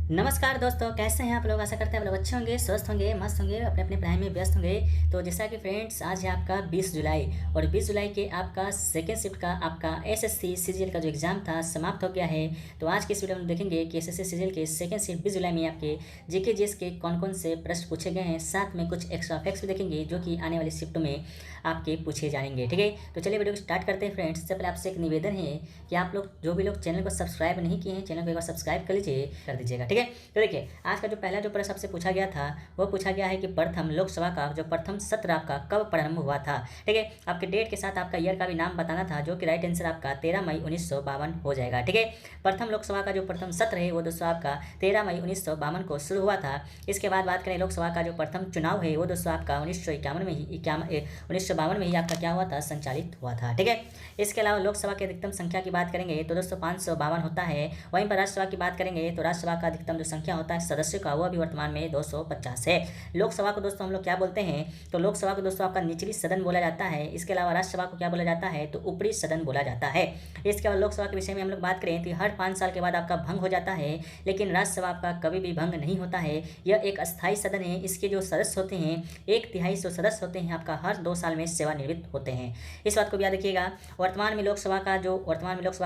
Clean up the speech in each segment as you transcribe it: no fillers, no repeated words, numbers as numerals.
नमस्कार दोस्तों, कैसे हैं आप लोग। आशा करते हैं आप लोग अच्छे होंगे, स्वस्थ होंगे, मस्त होंगे, अपने अपने पढ़ाई में व्यस्त होंगे। तो जैसा कि फ्रेंड्स, आज है आपका 20 जुलाई और 20 जुलाई के आपका सेकेंड शिफ्ट का आपका एसएससी सीजीएल का जो एग्जाम था समाप्त हो गया है। तो आज के इस वीडियो में देखेंगे कि एसएससी सीजीएल के सेकेंड शिफ्ट 20 जुलाई में आपके जीके जीएस के कौन कौन से प्रश्न पूछे गए हैं। साथ में कुछ एक्स्ट्रा फैक्ट्स भी देखेंगे जो कि आने वाली शिफ्ट में आपके पूछे जाएंगे। ठीक है, तो चलिए वीडियो को स्टार्ट करते हैं। फ्रेंड्स, सबसे पहले आपसे एक निवेदन है कि आप लोग जो भी लोग चैनल को सब्सक्राइब नहीं किए हैं, चैनल को एक बार सब्सक्राइब कर लीजिए, कर दीजिएगा। ठीक है, तो देखिए आज का जो पहला जो प्रश्न आपसे पूछा गया था वो पूछा गया है कि प्रथम लोकसभा का जो प्रथम सत्र आपका कब प्रारंभ हुआ था। ठीक है, आपके डेट के साथ आपका ईयर का भी नाम बताना था, जो कि राइट आंसर आपका 13 मई 1952 हो जाएगा। ठीक है, प्रथम लोकसभा का जो प्रथम सत्र है वो दोस्तों आपका 13 मई 1952 को शुरू हुआ था। इसके बाद बात करें लोकसभा का जो प्रथम चुनाव है वो दोस्तों आपका 1951 में ही 1952 में ही आपका क्या हुआ था, संचालित हुआ था। ठीक है, इसके अलावा लोकसभा की अधिकतम संख्या की बात करेंगे तो दोस्तों 552 होता है। वहीं पर राज्यसभा की बात करेंगे तो राज्यसभा का अधिकतम जो संख्या होता है सदस्यों का, वो अभी वर्तमान में 250 है। लोकसभा को दोस्तों हम लोग क्या बोलते हैं, तो लोकसभा को दोस्तों आपका निचली सदन बोला जाता है। इसके अलावा राज्यसभा को क्या बोला जाता है, तो ऊपरी सदन बोला जाता है। इसके अलावा लोकसभा के विषय में हम लोग बात करें तो हर 5 साल के बाद आपका भंग हो जाता है, लेकिन राज्यसभा आपका कभी भी भंग नहीं होता है। यह एक अस्थायी सदन है। इसके जो सदस्य होते हैं 1/3 जो सदस्य होते हैं आपका हर 2 साल में सेवानिवृत्त होते हैं। इस बात को भी याद रखिएगा। वर्तमान में लोकसभा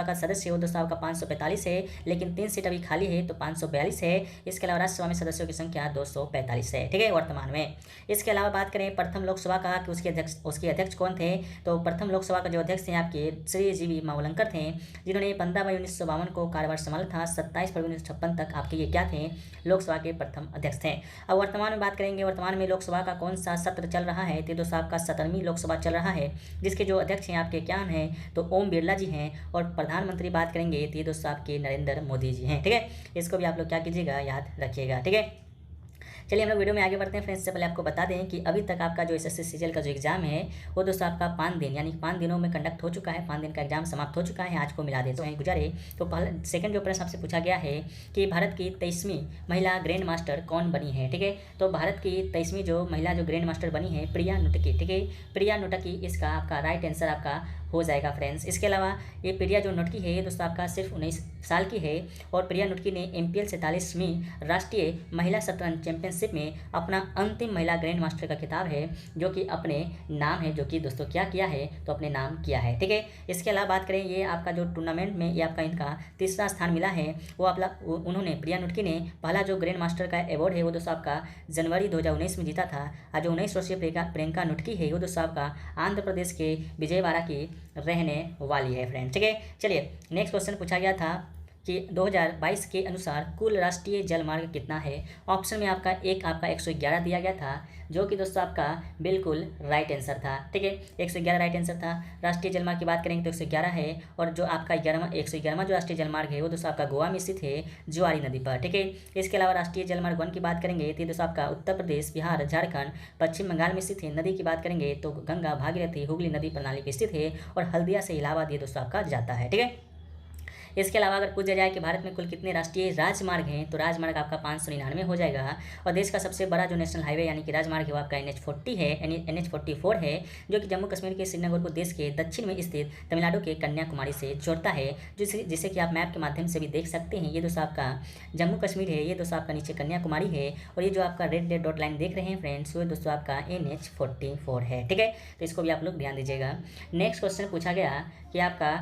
का सदस्य है वो दोस्तों आपका 545 है, लेकिन 3 सीट अभी खाली है तो 542 है। इसके अलावा राज्यसभा में सदस्यों की संख्या 245 है। ठीक है, वर्तमान में। इसके अलावा बात करें प्रथम लोकसभा का कि उसके अध्यक्ष कौन थे, तो प्रथम लोकसभा का जो अध्यक्ष थे आपके श्री जीवी मावलंकर थे, जिन्होंने 15 मई 1952 को कार्यभार संभाला था। 27 फरवरी 1956 तक आपके ये क्या थे, लोकसभा के प्रथम अध्यक्ष थे। अब वर्तमान में बात करेंगे, वर्तमान में लोकसभा का कौन सा सत्र चल रहा है, तो दोस्तों आपका 17वीं लोकसभा चल रहा है, जिसके जो अध्यक्ष हैं आपके क्या हैं, तो ओम बिरला जी हैं। और प्रधानमंत्री बात करेंगे तो ये दोस्तों आपके नरेंद्र मोदी जी हैं। ठीक है, इसको भी आप लोग क्या कीजिएगा, याद रखिएगा। ठीक है, चलिए हम लोग वीडियो में आगे बढ़ते हैं। फ्रेंड्स, से पहले आपको बता दें कि अभी तक आपका जो एसएससी सीजीएल का जो एग्जाम है वो दोस्तों आपका 5 दिन यानी 5 दिनों में कंडक्ट हो चुका है। 5 दिन का एग्जाम समाप्त हो चुका है। आज को मिला दे तो वहीं गुजारे। तो पहले सेकंड जो प्रश्न आपसे पूछा गया है कि भारत की 23वीं महिला ग्रैंड मास्टर कौन बनी है। ठीक है, तो भारत की 23वीं जो महिला जो ग्रैंड मास्टर बनी है प्रिया नुटकी। ठीक है, प्रिया नुटकी इसका आपका राइट आंसर आपका हो जाएगा। फ्रेंड्स, इसके अलावा ये प्रिया जो नुटकी है ये दोस्तों आपका सिर्फ 19 साल की है और प्रिया नुटकी ने MPL 47वीं राष्ट्रीय महिला शतरंज चैंपियनशिप में अपना अंतिम महिला ग्रैंड मास्टर का खिताब है जो कि अपने नाम है, जो कि दोस्तों क्या किया है, तो अपने नाम किया है। ठीक है, इसके अलावा बात करें ये आपका जो टूर्नामेंट में ये आपका इनका तीसरा स्थान मिला है। वो उन्होंने प्रिया नुटकी ने पहला जो ग्रैंड मास्टर का अवार्ड है वो दोस्तों आपका जनवरी 2019 में जीता था। और जो 19 वर्षीय प्रियंका नुटकी है वो दोस्तों आपका आंध्र प्रदेश के विजयवाड़ा की रहने वाली है। फ्रेंड, ठीक है, चलिए नेक्स्ट क्वेश्चन पूछा गया था कि 2022 के अनुसार कुल राष्ट्रीय जलमार्ग कितना है। ऑप्शन में आपका 111 दिया गया था, जो कि दोस्तों आपका बिल्कुल राइट आंसर था। ठीक है, 111 राइट आंसर था। राष्ट्रीय जलमार्ग की बात करेंगे तो 111 है और जो आपका 111वां जो राष्ट्रीय जलमार्ग है वो दोस्तों आपका गोवा में स्थित है, जुआरी नदी पर। ठीक है, इसके अलावा राष्ट्रीय जलमार्ग 1 की बात करेंगे तो दोस्तों आपका उत्तर प्रदेश, बिहार, झारखंड, पश्चिम बंगाल में स्थित है। नदी की बात करेंगे तो गंगा, भागीरथी, हुगली नदी प्रणाली पर स्थित है और हल्दिया से इलाहाबाद ये दोस्तों आपका जाता है। ठीक है, इसके अलावा अगर पूछा जाए कि भारत में कुल कितने राष्ट्रीय राजमार्ग हैं तो राजमार्ग आपका 599 हो जाएगा। और देश का सबसे बड़ा जो नेशनल हाईवे यानी कि राजमार्ग है वो आपका NH40 है, NH44 है, जो कि जम्मू कश्मीर के श्रीनगर को देश के दक्षिण में स्थित तमिलनाडु के कन्याकुमारी से जोड़ता है, जिसे कि आप मैप के माध्यम से भी देख सकते हैं। ये दोस्तों आपका जम्मू कश्मीर है, ये दोस्तों आपका नीचे कन्याकुमारी है और ये जो आपका रेड डॉट लाइन देख रहे हैं फ्रेंड्स वो दोस्तों आपका NH44 है। ठीक है, तो इसको भी आप लोग ध्यान दीजिएगा। नेक्स्ट क्वेश्चन पूछा गया कि आपका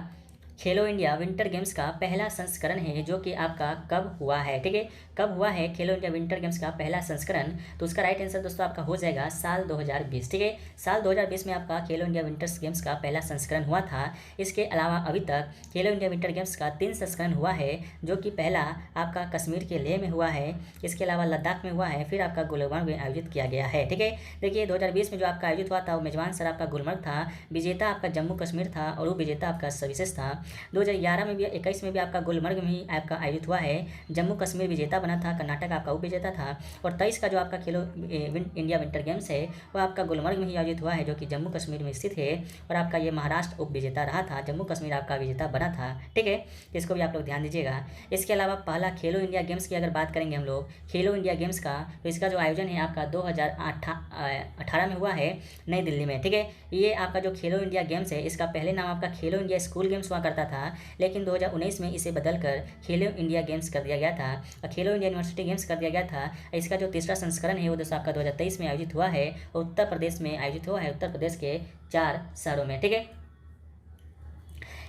खेलो इंडिया विंटर गेम्स का पहला संस्करण है जो कि आपका कब हुआ है। ठीक है, कब हुआ है खेलो इंडिया विंटर गेम्स का पहला संस्करण, तो उसका राइट आंसर दोस्तों आपका हो जाएगा साल 2020। ठीक है, साल 2020 में आपका खेलो इंडिया विंटर गेम्स का पहला संस्करण हुआ था। इसके अलावा अभी तक खेलो इंडिया विंटर गेम्स का 3 संस्करण हुआ है, जो कि पहला आपका कश्मीर के लेह में हुआ है, इसके अलावा लद्दाख में हुआ है, फिर आपका गुलमर्ग में आयोजित किया गया है। ठीक है, देखिए 2020 में जो आपका आयोजित हुआ था वो मेजबान सर आपका गुलमर्ग था, विजेता आपका जम्मू कश्मीर था और वो विजेता आपका सर्विसेज था। 2011 में भी 21 में भी आपका गुलमर्ग में ही आपका आयोजित हुआ है, जम्मू कश्मीर विजेता बना था, कर्नाटक आपका उप विजेता था। और 23 का जो आपका खेलो इंडिया विंटर गेम्स है वो आपका गुलमर्ग में ही आयोजित हुआ है, जो कि जम्मू कश्मीर में स्थित है और आपका ये महाराष्ट्र उप विजेता रहा था, जम्मू कश्मीर आपका विजेता बना था। ठीक है, इसको भी आप लोग ध्यान दीजिएगा। इसके अलावा पहला खेलो इंडिया गेम्स की अगर बात करेंगे हम लोग खेलो इंडिया गेम्स का, तो इसका जो आयोजन है आपका 2018 में हुआ है नई दिल्ली में। ठीक है, ये आपका जो खेलो इंडिया गेम्स है इसका पहले नाम आपका खेलो इंडिया स्कूल गेम्स हुआ करता था, लेकिन 2019 में इसे बदलकर खेलो इंडिया गेम्स कर दिया गया था और खेलो इंडिया यूनिवर्सिटी गेम्स कर दिया गया था। इसका जो तीसरा संस्करण है वो दोस्तों आपका 2023 में आयोजित हुआ है और उत्तर प्रदेश में आयोजित हुआ है, उत्तर प्रदेश के 4 शहरों में। ठीक है,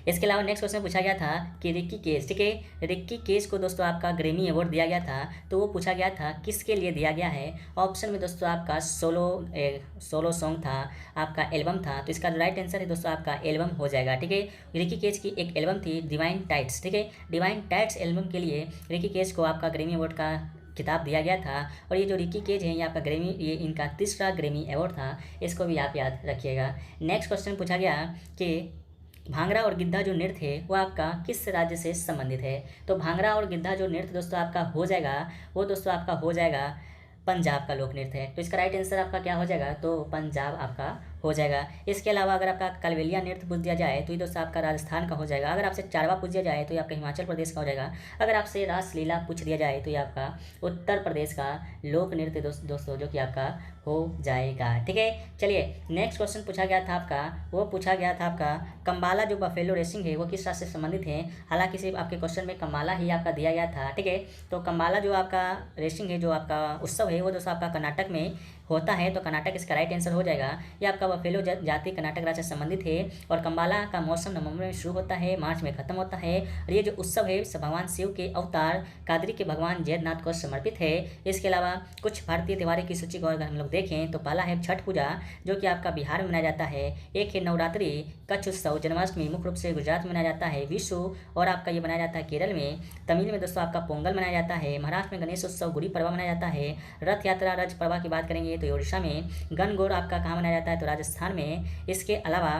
इसके अलावा नेक्स्ट क्वेश्चन पूछा गया था कि रिक्की केज, ठीक है, रिक्की केज को दोस्तों आपका ग्रैमी अवार्ड दिया गया था, तो वो पूछा गया था किसके लिए दिया गया है। ऑप्शन में दोस्तों आपका सोलो सॉन्ग था, आपका एल्बम था, तो इसका राइट आंसर है दोस्तों आपका एल्बम हो जाएगा। ठीक है, रिक्की केज की एक एल्बम थी डिवाइन टाइट्स, ठीक है, डिवाइन टाइट्स एल्बम के लिए रिक्की केज को आपका ग्रैमी अवार्ड का किताब दिया गया था। और ये जो रिक्की केज है ये आपका ग्रैमी, ये इनका तीसरा ग्रैमी अवार्ड था, इसको भी आप याद रखिएगा। नेक्स्ट क्वेश्चन पूछा गया कि भांगड़ा और गिद्धा जो नृत्य है वो आपका किस राज्य से संबंधित है। तो भांगड़ा और गिद्धा जो नृत्य दोस्तों आपका हो जाएगा वो दोस्तों आपका हो जाएगा पंजाब का लोक नृत्य है, तो इसका राइट आंसर आपका क्या हो जाएगा, तो पंजाब आपका हो जाएगा। इसके अलावा अगर आपका कलबेलिया नृत्य पूछ दिया जाए तो ये दोस्तों आपका राजस्थान का हो जाएगा। अगर आपसे चारवा पूछ दिया जाए तो ये आपका हिमाचल प्रदेश का हो जाएगा। अगर आपसे रासलीला पूछ दिया जाए तो ये आपका उत्तर प्रदेश का लोक नृत्य दोस्तों जो कि आपका हो जाएगा। ठीक है, चलिए नेक्स्ट क्वेश्चन पूछा गया था आपका, वो पूछा गया था आपका कम्बाला जो बफेलो रेसिंग है वो किस राज्य से संबंधित है। हालांकि सिर्फ आपके क्वेश्चन में कम्बाला ही आपका दिया गया था। ठीक है, तो कम्बाला जो आपका रेसिंग है, जो आपका उत्सव है वो दोस्तों आपका कर्नाटक में होता है, तो कर्नाटक इसका राइट आंसर हो जाएगा। ये आपका बफेलो जाति कर्नाटक राज्य से संबंधित है और कम्बाला का मौसम नवंबर में शुरू होता है, मार्च में खत्म होता है। और ये जो उत्सव है भगवान शिव के अवतार कादरी के भगवान जैदनाथ को समर्पित है। इसके अलावा कुछ भारतीय त्योहारों की सूची को अगर हम लोग देखें तो पहला है छठ पूजा जो कि आपका बिहार में मनाया जाता है, एक है नवरात्रि, कच्छ उत्सव, जन्माष्टमी मुख्य रूप से गुजरात में मनाया जाता है, विशु और आपका ये मनाया जाता है केरल में, तमिल में दोस्तों आपका पोंगल मनाया जाता है, महाराष्ट्र में गणेश उत्सव गुड़ी पड़वा मनाया जाता है, रथ यात्रा रज पड़वा की बात करेंगे तो ओडिशा में, गणगौर आपका कहाँ मनाया जाता है तो राजस्थान में। इसके अलावा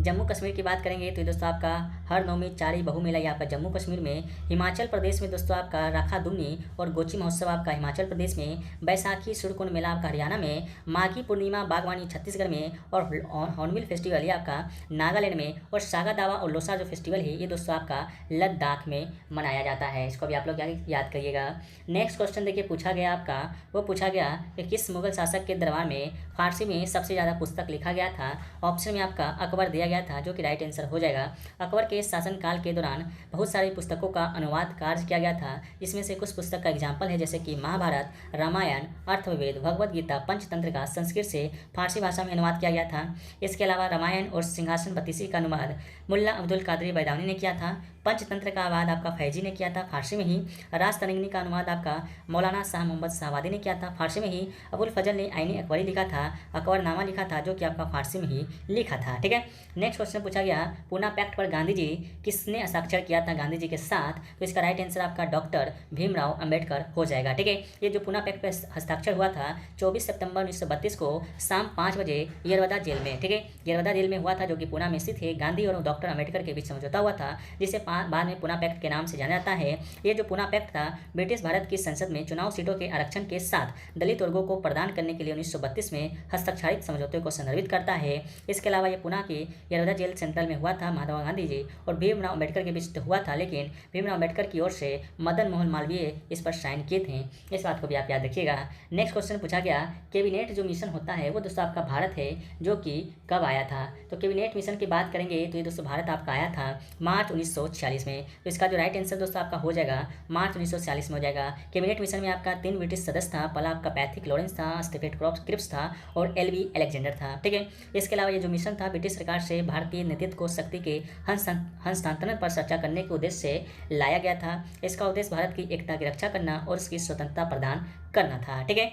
जम्मू कश्मीर की बात करेंगे तो ये दोस्तों आपका हर नौमी चारी बहु मेला ये आपका जम्मू कश्मीर में, हिमाचल प्रदेश में दोस्तों आपका राखा दुमनी और गोची महोत्सव आपका हिमाचल प्रदेश में, बैसाखी सूर्यकुंड मेला आपका हरियाणा में, माघी पूर्णिमा बागवानी छत्तीसगढ़ में और हॉर्नबिल फेस्टिवल ये आपका नागालैंड में, और सागा दावा और लोसा जो फेस्टिवल है ये दोस्तों आपका लद्दाख में मनाया जाता है। इसको भी आप लोग याद करिएगा। नेक्स्ट क्वेश्चन देखिए पूछा गया आपका, वो पूछा गया कि किस मुगल शासक के दरबार में फारसी में सबसे ज़्यादा पुस्तक लिखा गया था। ऑप्शन में आपका अकबर दिया गया था जो कि राइट आंसर हो जाएगा। अकबर के शासनकाल के दौरान बहुत सारी पुस्तकों का अनुवाद कार्य किया गया था, जिसमें से कुछ पुस्तक का एग्जाम्पल है जैसे कि महाभारत, रामायण, अर्थवेद, भगवद गीता, पंचतंत्र का संस्कृत से फारसी भाषा में अनुवाद किया गया था। इसके अलावा रामायण और सिंहासन बत्तीसी का अनुवाद मुल्ला अब्दुल कादरी बैदानी ने किया था। पंचतंत्र का अनुवाद आपका फैजी ने किया था फारसी में ही। राजतरंगिणी का अनुवाद आपका मौलाना शाह मोहम्मद शाहवादी ने किया था फारसी में ही। अबुल फजल ने आईनी अकबरी लिखा था, अकबरनामा लिखा था जो कि आपका फारसी में ही लिखा था। ठीक है, नेक्स्ट क्वेश्चन पूछा गया पूना पैक्ट पर गांधी जी किसने हस्ताक्षर किया था गांधी जी के साथ, तो इसका राइट आंसर आपका डॉक्टर भीमराव अंबेडकर हो जाएगा। ठीक है, ये जो पूना पैक्ट पर हस्ताक्षर हुआ था 24 सितंबर 1932 को शाम 5 बजे येरवदा जेल में। ठीक है, येरवदा जेल में हुआ था जो कि पूना में स्थित है। गांधी और डॉक्टर अंबेडकर के बीच समझौता हुआ था जिसे बाद में पूना पैक्ट के नाम से जाना जाता है। ये जो पूना पैक्ट था ब्रिटिश भारत की संसद में चुनाव सीटों के आरक्षण के साथ दलित वर्गों को प्रदान करने के लिए 1932 में हस्ताक्षरित समझौते को संदर्भित करता है। इसके अलावा ये पूना की येरवदा जेल सेंट्रल में हुआ था। महात्मा गांधी जी और भीमराव अंबेडकर के बीच हुआ था, लेकिन भीमराव अंबेडकर की ओर से मदन मोहन मालवीय इस पर साइन किए थे। इस बात को भी आप याद रखिएगा। नेक्स्ट क्वेश्चन पूछा गया कैबिनेट जो मिशन होता है वो दोस्तों आपका भारत है जो कि कब आया था। तो कैबिनेट मिशन की बात करेंगे तो ये दोस्तों भारत आपका आया था मार्च 1946 में। तो इसका जो राइट आंसर दोस्तों आपका हो जाएगा मार्च 1946 में हो जाएगा। कैबिनेट मिशन में आपका 3 ब्रिटिश सदस्य था, पहला आपका पैथिक लॉरेंस था, स्टीफेन क्रिप्स था और एलवी अलेक्जेंडर था। ठीक है, इसके अलावा ये जो मिशन था ब्रिटिश सरकार से भारतीय नेतृत्व को शक्ति के हस्तांतरण पर चर्चा करने के उद्देश्य से लाया गया था। इसका उद्देश्य भारत की एकता की रक्षा करना और उसकी स्वतंत्रता प्रदान करना था। ठीक है,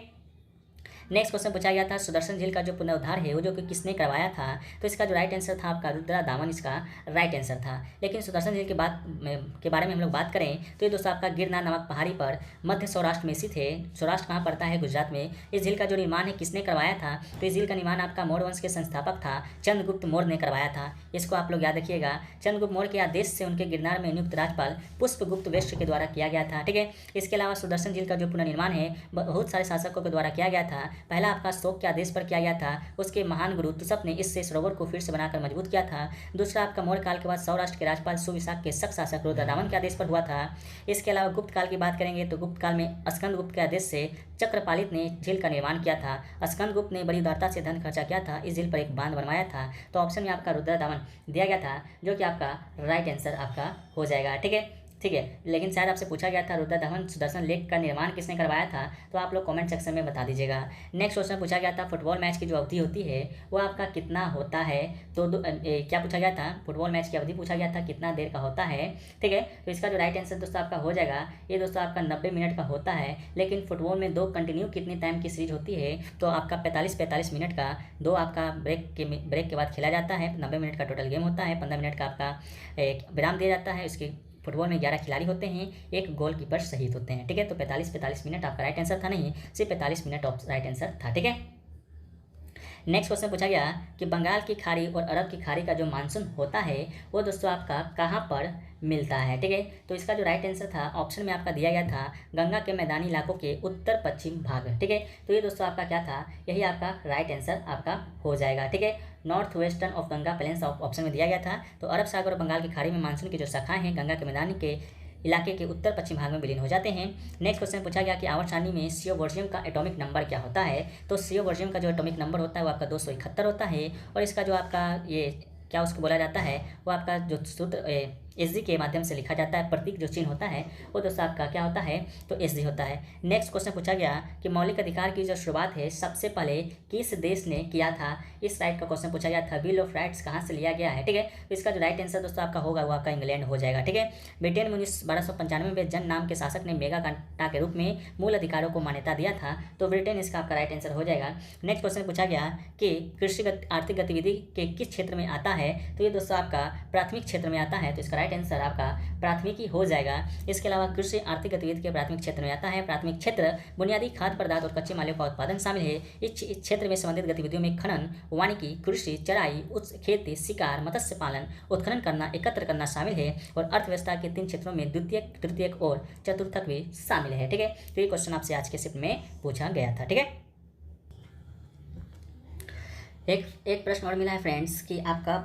नेक्स्ट क्वेश्चन पूछा गया था सुदर्शन झील का जो पुनरुद्धार है वो जो कि किसने करवाया था। तो इसका जो राइट आंसर था आपका रुद्रा दामन इसका राइट आंसर था। लेकिन सुदर्शन झील के बारे में हम लोग बात करें तो ये दोस्तों आपका गिरनार नामक पहाड़ी पर मध्य सौराष्ट्र में स्थित है। सौराष्ट्र कहाँ पड़ता है, गुजरात में। इस झील का जो निर्माण है किसने करवाया था, तो इस झील का निर्माण आपका मौर्य वंश के संस्थापक था चंद्रगुप्त मौर्य ने करवाया था। इसको आप लोग याद रखिएगा। चंद्रगुप्त मौर्य के आदेश से उनके गिरनार में नियुक्त राज्यपाल पुष्पगुप्त वेश्य के द्वारा किया गया था। ठीक है, इसके अलावा सुदर्शन झील का जो पुनर्निर्माण है बहुत सारे शासकों के द्वारा किया गया था। पहला आपका शोक के आदेश पर किया गया था। उसके महान गुरु तुसप ने इससे सरोवर को फिर से बनाकर मजबूत किया था। दूसरा आपका मौर्य काल के बाद सौराष्ट्र के राज्यपाल सुविशाख के शक शासक रुद्रदामन के आदेश पर हुआ था। इसके अलावा गुप्त काल की बात करेंगे तो गुप्त काल में स्कंदगुप्त के आदेश से चक्रपालित ने झील का निर्माण किया था। स्कंदगुप्त ने बड़ी उदारता से धन खर्चा किया था, इस झील पर एक बांध बनवाया था। तो ऑप्शन में आपका रुद्रदामन दिया गया था, जो कि आपका राइट आंसर आपका हो जाएगा। ठीक है। लेकिन शायद आपसे पूछा गया था रुद्रदामन सुदर्शन लेक का निर्माण किसने करवाया था, तो आप लोग कमेंट सेक्शन में बता दीजिएगा। नेक्स्ट क्वेश्चन पूछा गया था फुटबॉल मैच की जो अवधि होती है वो आपका कितना होता है। तो क्या पूछा गया था, फुटबॉल मैच की अवधि पूछा गया था कितना देर का होता है। ठीक है, तो इसका जो राइट आंसर दोस्तों आपका हो जाएगा, ये दोस्तों आपका 90 मिनट का होता है। लेकिन फुटबॉल में 2 कंटिन्यू कितनी टाइम की सीरीज होती है, तो आपका 45 मिनट का 2 आपका ब्रेक के बाद खेला जाता है। 90 मिनट का टोटल गेम होता है, 15 मिनट का आपका विराम दिया जाता है। उसके फुटबॉल में 11 खिलाड़ी होते हैं, एक गोलकीपर शहीद होते हैं। ठीक है, तो 45 मिनट आपका राइट आंसर था, नहीं सिर्फ 45 मिनट राइट आंसर था। ठीक है, नेक्स्ट क्वेश्चन पूछा गया कि बंगाल की खाड़ी और अरब की खाड़ी का जो मानसून होता है वो दोस्तों आपका कहाँ पर मिलता है। ठीक है, तो इसका जो राइट आंसर था ऑप्शन में आपका दिया गया था गंगा के मैदानी इलाकों के उत्तर पश्चिम भाग। ठीक है, तो ये दोस्तों आपका क्या था, यही आपका राइट आंसर आपका हो जाएगा। ठीक है, north western of Ganga plains option में दिया गया था। तो अरब सागर और बंगाल की खाड़ी में मानसून की जो शाखाएं हैं गंगा के मैदानी के इलाके के उत्तर पश्चिम भाग में विलीन हो जाते हैं। नेक्स्ट क्वेश्चन पूछा गया कि आवर्त सारणी में सियोवर्जियम का एटॉमिक नंबर क्या होता है। तो सियोवर्जियम का जो एटॉमिक नंबर होता है वो आपका 271 होता है। और इसका जो आपका ये क्या उसको बोला जाता है, वो आपका जो सूत्र एसजी के माध्यम से लिखा जाता है, प्रतीक जो चिन्ह होता है वो दोस्तों आपका क्या होता है, तो एसजी होता है। नेक्स्ट क्वेश्चन पूछा गया कि मौलिक अधिकार की जो शुरुआत है सबसे पहले किस देश ने किया था। इस राइट का क्वेश्चन पूछा गया था, बिल ऑफ राइट्स कहाँ से लिया गया है। ठीक है, तो इसका जो राइट आंसर दोस्तों आपका होगा वो आपका इंग्लैंड हो जाएगा। ठीक है, ब्रिटेन में 1295 में जन नाम के शासक ने मेगा कार्टा के रूप में मूल अधिकारों को मान्यता दिया था, तो ब्रिटेन इसका आपका राइट आंसर हो जाएगा। नेक्स्ट क्वेश्चन पूछा गया कि कृषि आर्थिक गतिविधि के किस क्षेत्र में आता है, तो ये दोस्तों आपका प्राथमिक क्षेत्र में आता है, तो इसका राइट आंसर आपका प्राथमिकी हो जाएगा। इसके अलावा कृषि आर्थिक गतिविधि के प्राथमिक क्षेत्र में आता है। प्राथमिक क्षेत्र बुनियादी खाद्य पदार्थ और कच्चे मालों का उत्पादन शामिल है। इस क्षेत्र में संबंधित गतिविधियों में खनन, वानिकी, कृषि, चराई, खेती, शिकार, मत्स्य पालन, उत्खनन करना, एकत्र करना शामिल है। और अर्थव्यवस्था के 3 क्षेत्रों में द्वितीयक, तृतीयक और चतुर्थक भी शामिल है। ठीक है, तो ये क्वेश्चन आपसे आज के शिफ्ट में पूछा गया था। ठीक है, एक प्रश्न और मिला है फ्रेंड्स कि आपका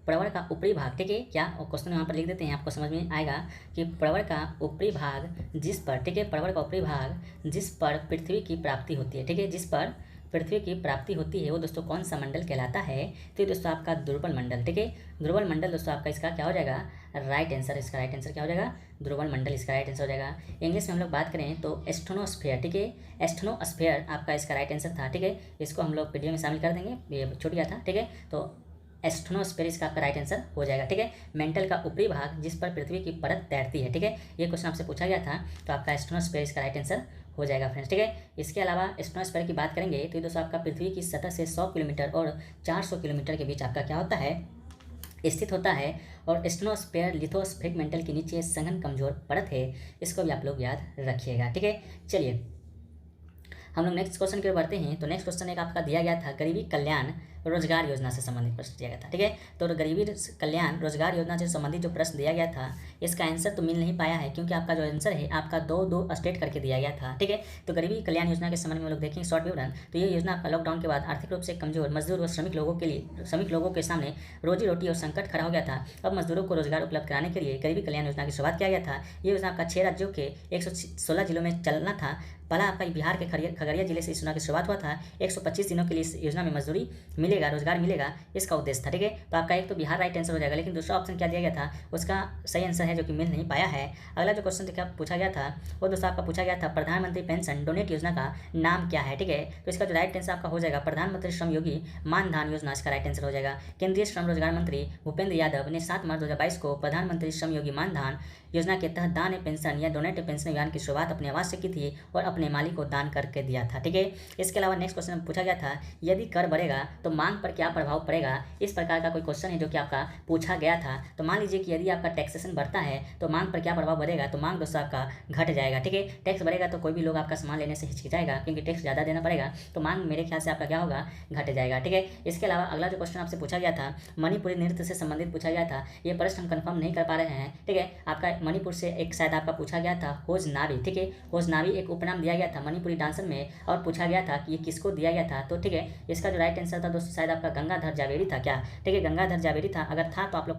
प्रवर का ऊपरी भाग। ठीक है, क्या क्वेश्चन यहाँ पर लिख देते हैं, आपको समझ में आएगा कि प्रवर का ऊपरी भाग जिस पर, ठीक है, प्रवर का ऊपरी भाग जिस पर पृथ्वी की प्राप्ति होती है। ठीक है, जिस पर पृथ्वी की प्राप्ति होती है वो दोस्तों कौन सा मंडल कहलाता है, तो ये दोस्तों आपका ध्रुवल मंडल। ठीक है, ध्रुवल मंडल दोस्तों आपका इसका क्या हो जाएगा, राइट आंसर। इसका राइट आंसर क्या हो जाएगा, ध्रुवल मंडल इसका राइट आंसर हो जाएगा। इंग्लिश में हम लोग बात करें तो एस्ट्रोनोस्फेयर। ठीक है, एस्ट्रोनोस्फेयर आपका इसका राइट आंसर था। ठीक है, इसको हम लोग वीडियो में शामिल कर देंगे, ये छूट गया था। ठीक है, तो एस्ट्रोनोस्फेयर इसका आपका राइट आंसर हो जाएगा। ठीक है, मेंटल का ऊपरी भाग जिस पर पृथ्वी की परत तैरती है। ठीक है, ये क्वेश्चन आपसे पूछा गया था, तो आपका एस्ट्रोनोस्फेयर इसका राइट आंसर हो जाएगा फ्रेंड्स। ठीक है, इसके अलावा एस्ट्रोनोस्फेयर की बात करेंगे तो ये दोस्तों आपका पृथ्वी की सतह से 100 किलोमीटर और 400 किलोमीटर के बीच आपका क्या होता है, स्थित होता है। और एस्ट्रोनोस्फेयर लिथोस्फेरिक मेंटल के नीचे सघन कमजोर परत है, इसको भी आप लोग याद रखिएगा। ठीक है, चलिए हम लोग नेक्स्ट क्वेश्चन की ओर बढ़ते हैं। तो नेक्स्ट क्वेश्चन एक आपका दिया गया था गरीबी कल्याण रोजगार योजना से संबंधित प्रश्न दिया गया था। ठीक है, तो गरीबी कल्याण रोजगार योजना से संबंधित जो प्रश्न दिया गया था इसका आंसर तो मिल नहीं पाया है, क्योंकि आपका जो आंसर है आपका 2 स्टेट करके दिया गया था। ठीक है, तो गरीबी कल्याण योजना के संबंध में हम लोग देखेंगे शॉर्ट विवरण। तो ये योजना आपका लॉकडाउन के बाद आर्थिक रूप से कमजोर मजदूर और श्रमिक लोगों के सामने रोजी रोटी और संकट खड़ा हो गया था। अब मजदूरों को रोजगार उपलब्ध कराने के लिए गरीबी कल्याण योजना की शुरुआत किया गया था। ये योजना आपका 6 राज्यों के 116 जिलों में चलना था। पहला आपका बिहार के खगड़िया जिले से इस योजना की शुरुआत हुआ था। 125 दिनों के लिए इस योजना में मजदूरी मिलेगा, रोजगार मिलेगा, इसका उद्देश्य था। ठीक है, तो आपका एक तो बिहार राइट आंसर हो जाएगा, लेकिन दूसरा ऑप्शन क्या दिया गया था उसका सही आंसर है जो कि मिल नहीं पाया है। अगला जो क्वेश्चन देखा पूछा गया था वो दोस्तों आपका पूछा गया था प्रधानमंत्री पेंशन डोनेट योजना का नाम क्या है। ठीक है, तो इसका जो राइट आंसर आपका हो जाएगा प्रधानमंत्री श्रम योगी मानधन योजना, इसका राइट आंसर हो जाएगा। केंद्रीय श्रम रोजगार मंत्री भूपेंद्र यादव ने 7 मार्च 2022 को प्रधानमंत्री श्रम योगी मानधन योजना के तहत दान पेंशन या डोनेट पेंशन अभियान की शुरुआत अपने आवास से की थी और अपने मालिक को दान करके दिया था। ठीक है, इसके अलावा नेक्स्ट क्वेश्चन पूछा गया था यदि कर बढ़ेगा तो मांग पर क्या प्रभाव पड़ेगा, इस प्रकार का कोई क्वेश्चन है जो कि आपका पूछा गया था। तो मान लीजिए कि यदि आपका टैक्सेशन बढ़ता है तो मांग पर क्या प्रभाव बढ़ेगा, तो मांग दोस्तों आपका घट जाएगा। ठीक है, टैक्स बढ़ेगा तो कोई भी लोग आपका सामान लेने से हिचकिचाएगा क्योंकि टैक्स ज़्यादा देना पड़ेगा, तो मांग मेरे ख्याल से आपका क्या होगा, घट जाएगा। ठीक है, इसके अलावा अगला जो क्वेश्चन आपसे पूछा गया था मणिपुरी नृत्य से संबंधित पूछा गया था। ये प्रश्न हम कंफर्म नहीं कर पा रहे हैं। ठीक है, आपका मणिपुर से एक शायद आपका पूछा गया था होज नावी। ठीक है, होज नावी एक उपनाम दिया गया था मणिपुरी डांसर में और पूछा गया था कि ये किसको दिया गया था। तो ठीक है, इसका जो राइट आंसर था दोस्तों शायद आपका गंगाधर जावेरी था क्या। ठीक है, गंगाधर जावेरी था। अगर था तो आप लोग